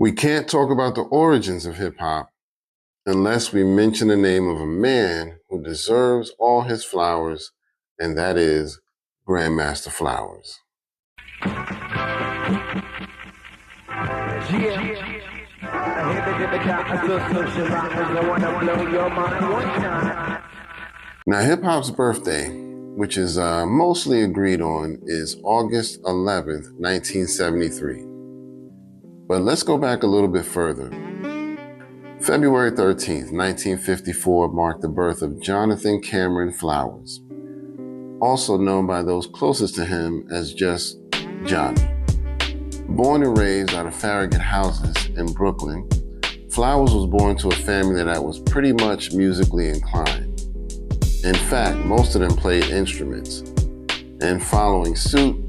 We can't talk about the origins of hip hop unless we mention the name of a man who deserves all his flowers, and that is Grandmaster Flowers. Now, hip hop's birthday, which is mostly agreed on, is August 11th, 1973. But let's go back a little bit further. February 13th, 1954 marked the birth of Jonathan Cameron Flowers, also known by those closest to him as just Johnny. Born and raised out of Farragut houses in Brooklyn, Flowers was born to a family that was pretty much musically inclined. In fact, most of them played instruments. And following suit,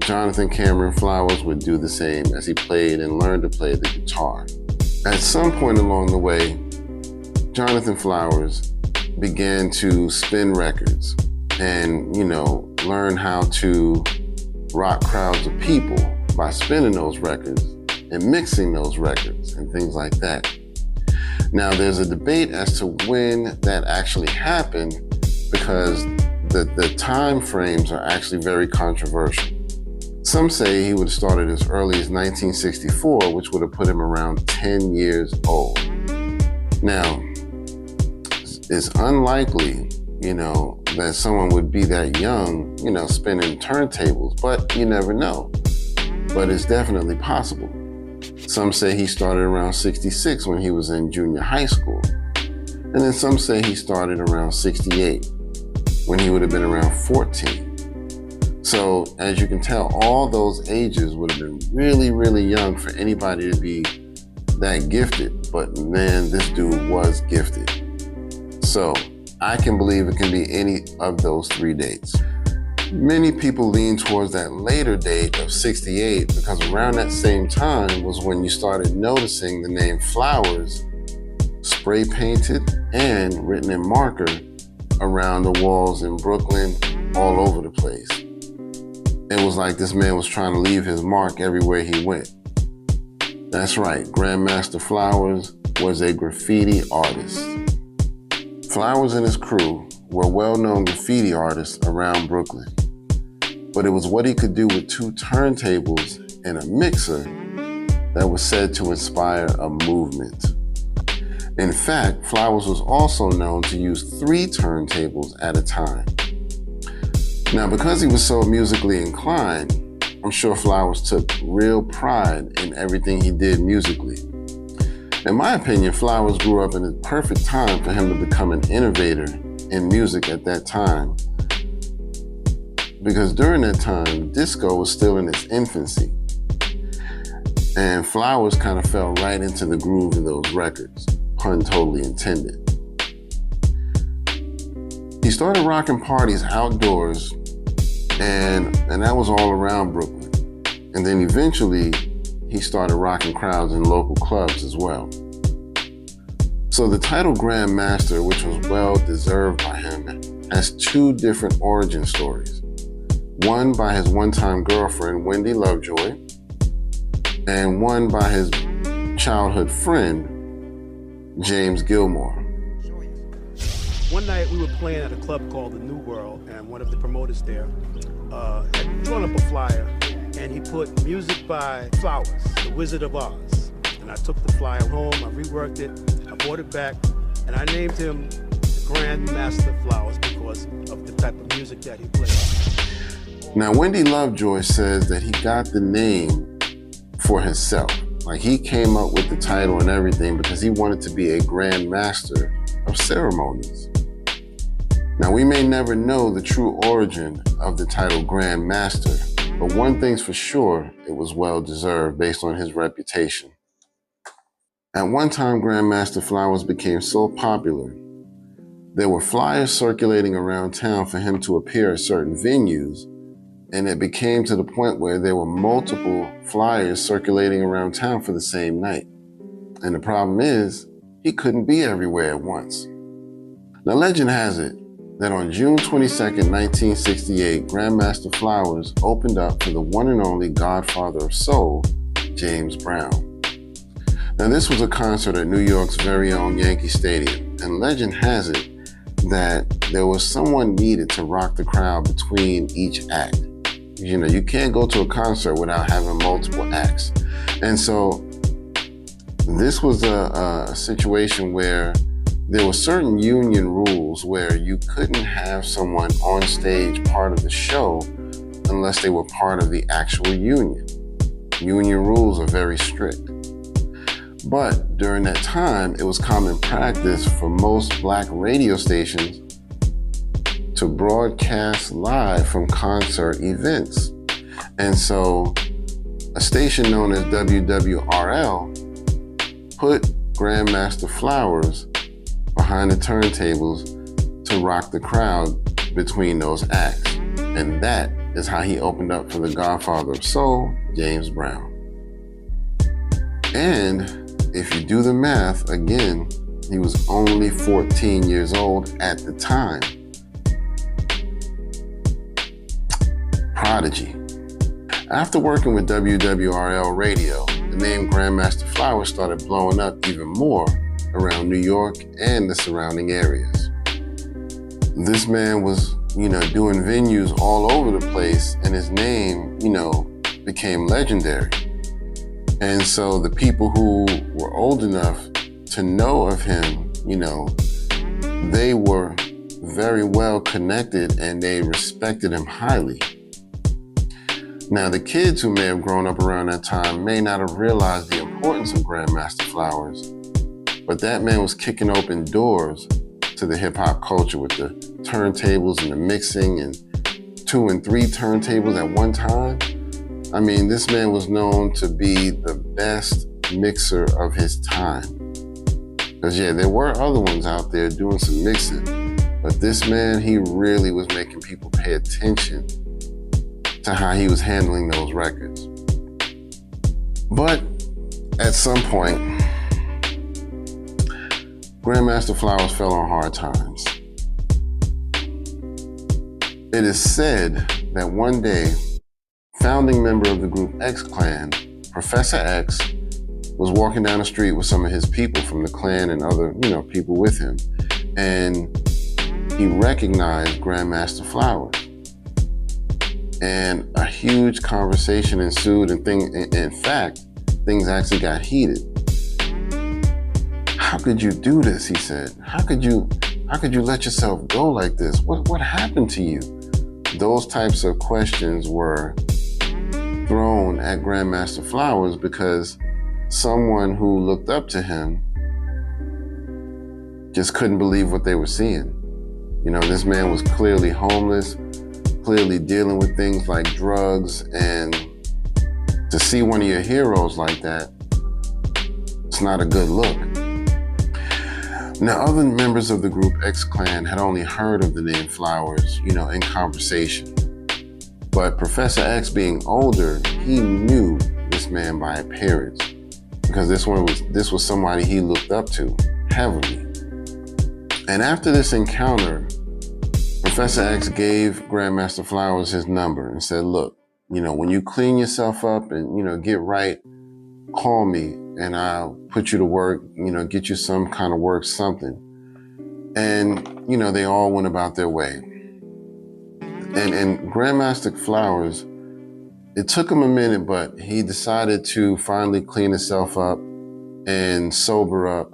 Jonathan Cameron Flowers would do the same as he played and learned to play the guitar. At some point along the way, Jonathan Flowers began to spin records and, learn how to rock crowds of people by spinning those records and mixing those records and things like that. Now, there's a debate as to when that actually happened because the time frames are actually very controversial. Some say he would have started as early as 1964, which would have put him around 10 years old. Now, it's unlikely, that someone would be that young, spinning turntables, but you never know. But it's definitely possible. Some say he started around 66 when he was in junior high school. And then some say he started around 68 when he would have been around 14. So as you can tell, all those ages would have been really, really young for anybody to be that gifted. But man, this dude was gifted. So I can believe it can be any of those three dates. Many people lean towards that later date of 68 because around that same time was when you started noticing the name Flowers spray painted and written in marker around the walls in Brooklyn, all over the place. It was like this man was trying to leave his mark everywhere he went. That's right, Grandmaster Flowers was a graffiti artist. Flowers and his crew were well-known graffiti artists around Brooklyn, but it was what he could do with two turntables and a mixer that was said to inspire a movement. In fact, Flowers was also known to use 3 turntables at a time. Now, because he was so musically inclined, I'm sure Flowers took real pride in everything he did musically. In my opinion, Flowers grew up in the perfect time for him to become an innovator in music at that time. Because during that time, disco was still in its infancy. And Flowers kind of fell right into the groove of those records, pun totally intended. He started rocking parties outdoors, and that was all around Brooklyn. And then eventually, he started rocking crowds in local clubs as well. So the title Grandmaster, which was well deserved by him, has 2 different origin stories. One by his one-time girlfriend, Wendy Lovejoy, and one by his childhood friend, James Gilmore. One night we were playing at a club called the New World, and one of the promoters there had drawn up a flyer, and he put music by Flowers, the Wizard of Oz. And I took the flyer home, I reworked it, I brought it back, and I named him Grandmaster Flowers because of the type of music that he played. Now, Wendy Lovejoy says that he got the name for himself. Like, he came up with the title and everything because he wanted to be a Grand Master of ceremonies. Now, we may never know the true origin of the title Grand Master, but one thing's for sure, it was well deserved based on his reputation. At one time, Grandmaster Flowers became so popular, there were flyers circulating around town for him to appear at certain venues, and it became to the point where there were multiple flyers circulating around town for the same night. And the problem is, he couldn't be everywhere at once. Now, legend has it that on June 22nd, 1968, Grandmaster Flowers opened up for the one and only Godfather of Soul, James Brown. Now, this was a concert at New York's very own Yankee Stadium, and legend has it that there was someone needed to rock the crowd between each act. You know, you can't go to a concert without having multiple acts. And so this was a situation where there were certain union rules where you couldn't have someone on stage part of the show unless they were part of the actual union. Union rules are very strict. But during that time, it was common practice for most black radio stations to broadcast live from concert events. And so a station known as WWRL put Grandmaster Flowers behind the turntables to rock the crowd between those acts. And that is how he opened up for the godfather of soul, James Brown. And if you do the math, again, he was only 14 years old at the time. Prodigy. After working with WWRL radio, the name Grandmaster Flowers started blowing up even more around New York and the surrounding areas. This man was, doing venues all over the place, and his name, became legendary. And so the people who were old enough to know of him, they were very well connected and they respected him highly. Now, the kids who may have grown up around that time may not have realized the importance of Grandmaster Flowers, but that man was kicking open doors to the hip hop culture with the turntables and the mixing and 2 and 3 turntables at one time. I mean, this man was known to be the best mixer of his time. Because there were other ones out there doing some mixing, but this man, he really was making people pay attention to how he was handling those records. But at some point, Grandmaster Flowers fell on hard times. It is said that one day, founding member of the group X Clan, Professor X, was walking down the street with some of his people from the clan and other, people with him. And he recognized Grandmaster Flowers. And a huge conversation ensued, and in fact, things actually got heated. How could you do this? He said. How could you let yourself go like this? What happened to you? Those types of questions were thrown at Grandmaster Flowers because someone who looked up to him just couldn't believe what they were seeing. This man was clearly homeless, clearly dealing with things like drugs, and to see one of your heroes like that, it's not a good look. Now, other members of the group X Clan had only heard of the name Flowers, in conversation. But Professor X, being older, he knew this man by appearance because this was somebody he looked up to heavily. And after this encounter, Professor X gave Grandmaster Flowers his number and said, look, when you clean yourself up and, get right, call me and I'll put you to work, get you some kind of work, something. And, they all went about their way. And Grandmaster Flowers, it took him a minute, but he decided to finally clean himself up and sober up.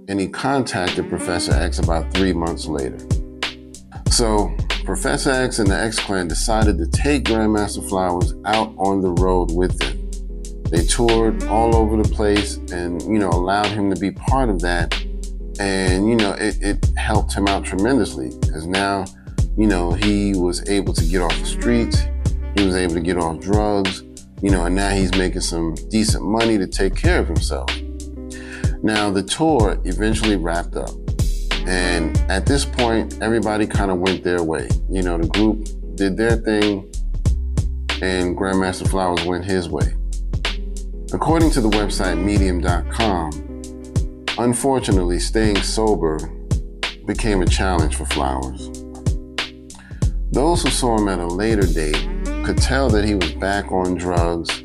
And he contacted Professor X about 3 months later. So Professor X and the X Clan decided to take Grandmaster Flowers out on the road with them. They toured all over the place and, allowed him to be part of that. And, it helped him out tremendously because now, he was able to get off the streets. He was able to get off drugs, and now he's making some decent money to take care of himself. Now, the tour eventually wrapped up. And at this point, everybody kind of went their way. The group did their thing and Grandmaster Flowers went his way. According to the website medium.com, unfortunately, staying sober became a challenge for Flowers. Those who saw him at a later date could tell that he was back on drugs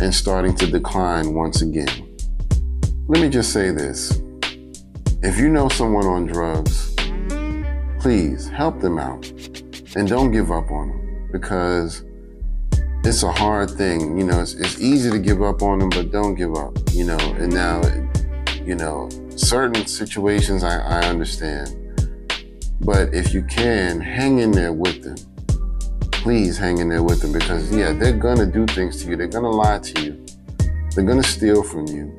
and starting to decline once again. Let me just say this. If you know someone on drugs, please help them out and don't give up on them, because it's a hard thing. It's easy to give up on them, but don't give up, and now, certain situations I understand, but if you can, hang in there with them. Please hang in there with them, because they're gonna do things to you. They're gonna lie to you. They're gonna steal from you.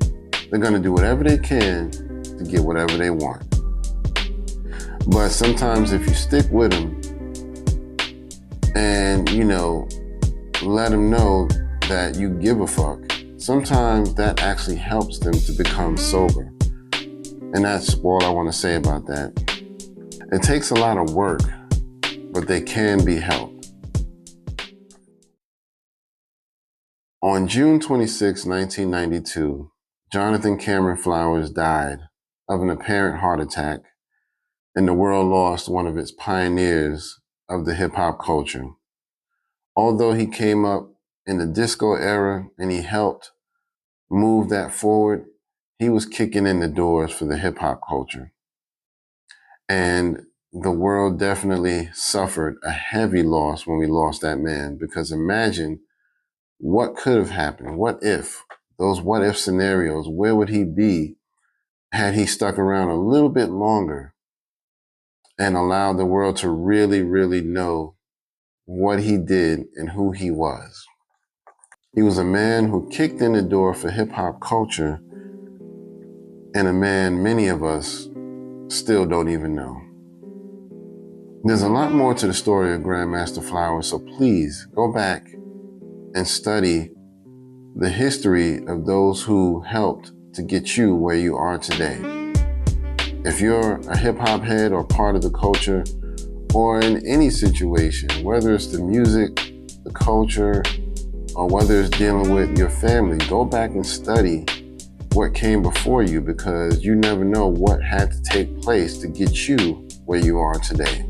They're gonna do whatever they can to get whatever they want. But sometimes if you stick with them and, let them know that you give a fuck, sometimes that actually helps them to become sober. And that's all I want to say about that. It takes a lot of work, but they can be helped. On June 26, 1992, Jonathan Cameron Flowers died of an apparent heart attack, and the world lost one of its pioneers of the hip-hop culture. Although he came up in the disco era and he helped move that forward, he was kicking in the doors for the hip-hop culture. And the world definitely suffered a heavy loss when we lost that man, because imagine what could have happened. What if? Those what if scenarios, where would he be had he stuck around a little bit longer and allowed the world to really, really know what he did and who he was? He was a man who kicked in the door for hip-hop culture, and a man many of us still don't even know. There's a lot more to the story of Grandmaster Flowers, so please go back and study the history of those who helped to get you where you are today. If you're a hip-hop head or part of the culture, or in any situation, whether it's the music, the culture, or whether it's dealing with your family, go back and study what came before you, because you never know what had to take place to get you where you are today.